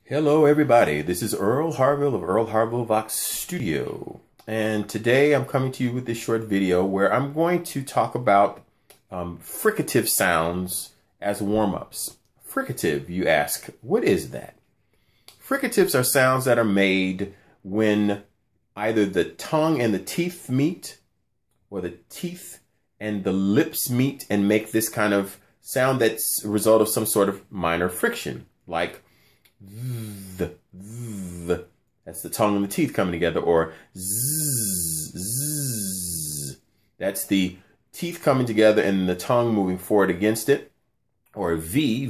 Hello everybody, this is Earl Harville of Earl Harville Vox Studio, and today I'm coming to you with this short video where I'm going to talk about fricative sounds as warm-ups. Fricative, you ask, what is that? Fricatives are sounds that are made when either the tongue and the teeth meet or the teeth and the lips meet and make this kind of sound that's a result of some sort of minor friction, like that's the tongue and the teeth coming together, or zzz, that's the teeth coming together and the tongue moving forward against it, or v,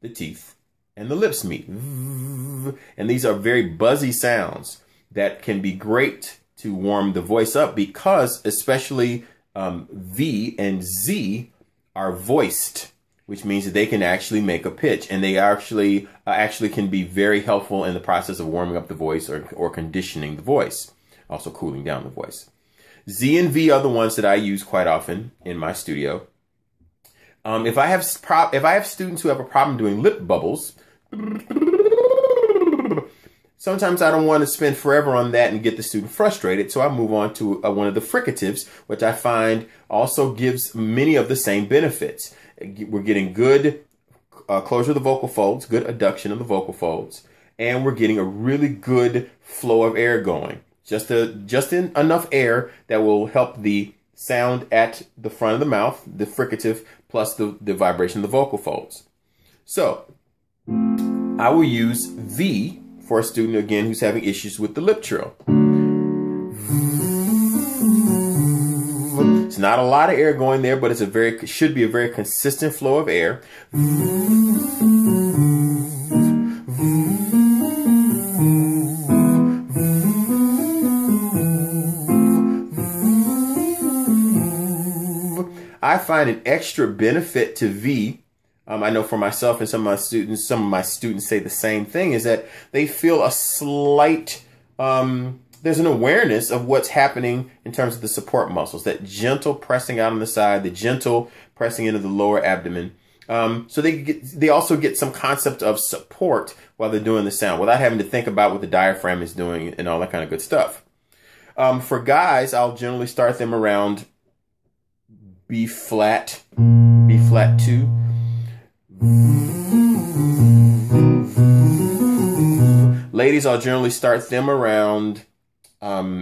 the teeth and the lips meet. And these are very buzzy sounds that can be great to warm the voice up because especially V and Z are voiced, which means that they can actually make a pitch, and they actually can be very helpful in the process of warming up the voice or conditioning the voice, also cooling down the voice. Z and V are the ones that I use quite often in my studio. If I have students who have a problem doing lip bubbles, sometimes I don't want to spend forever on that and get the student frustrated, so I move on to one of the fricatives, which I find also gives many of the same benefits. We're getting good closure of the vocal folds, good adduction of the vocal folds, and we're getting a really good flow of air going. Just enough air that will help the sound at the front of the mouth, the fricative, plus the vibration of the vocal folds. So I will use V for a student, again, who's having issues with the lip trill. It's not a lot of air going there, but it should be a very consistent flow of air. I find an extra benefit to V. I know for myself and some of my students say the same thing, is that they feel a slight, there's an awareness of what's happening in terms of the support muscles, that gentle pressing out on the side, the gentle pressing into the lower abdomen. So they also get some concept of support while they're doing the sound without having to think about what the diaphragm is doing and all that kind of good stuff. For guys, I'll generally start them around B flat 2. Ladies, I'll generally start them around F3.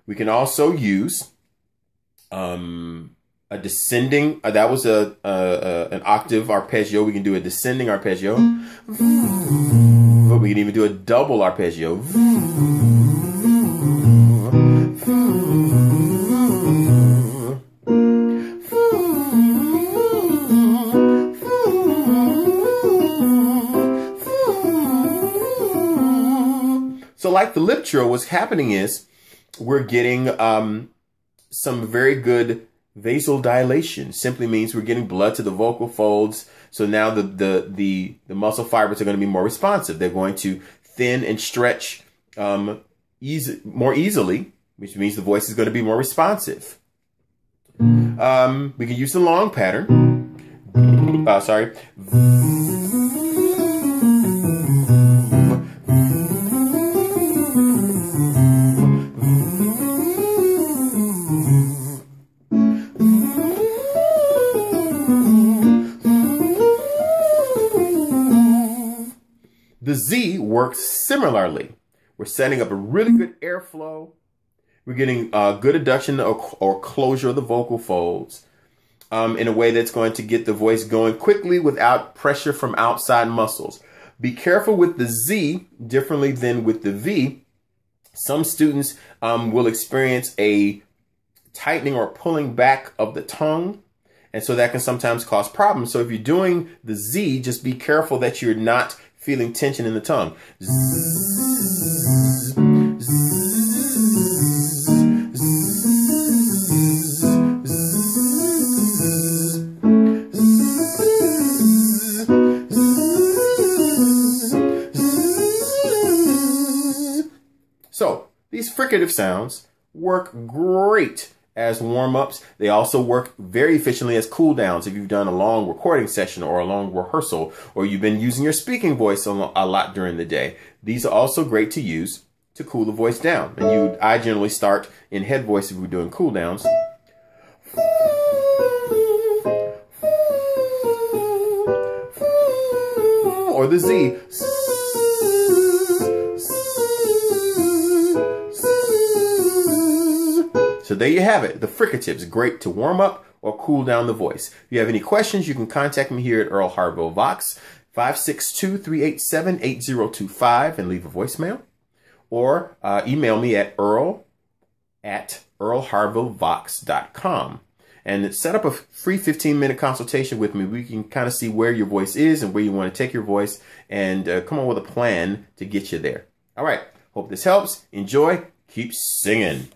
We can also use a descending, that was an octave arpeggio. We can do a descending arpeggio. We can even do a double arpeggio. So like the lip trill, what's happening is we're getting some very good vasodilation. Simply means we're getting blood to the vocal folds. So now the muscle fibers are going to be more responsive. They're going to thin and stretch more easily, which means the voice is going to be more responsive. We can use the long pattern. The Z works similarly. We're setting up a really good airflow. We're getting good adduction or closure of the vocal folds in a way that's going to get the voice going quickly without pressure from outside muscles. Be careful with the Z, differently than with the V. Some students will experience a tightening or pulling back of the tongue, and so that can sometimes cause problems. So if you're doing the Z, just be careful that you're not feeling tension in the tongue. These fricative sounds work great as warm-ups. They also work very efficiently as cool-downs if you've done a long recording session or a long rehearsal, or you've been using your speaking voice a lot during the day. These are also great to use to cool the voice down. And I generally start in head voice if we're doing cool-downs. Or the Z. So there you have it. The fricatives, great to warm up or cool down the voice. If you have any questions, you can contact me here at Earl Harville Vox, 562-387-8025, and leave a voicemail. Or email me at earl@earlharvillevox.com. And set up a free 15-minute consultation with me. We can kind of see where your voice is and where you want to take your voice, and come up with a plan to get you there. All right. Hope this helps. Enjoy. Keep singing.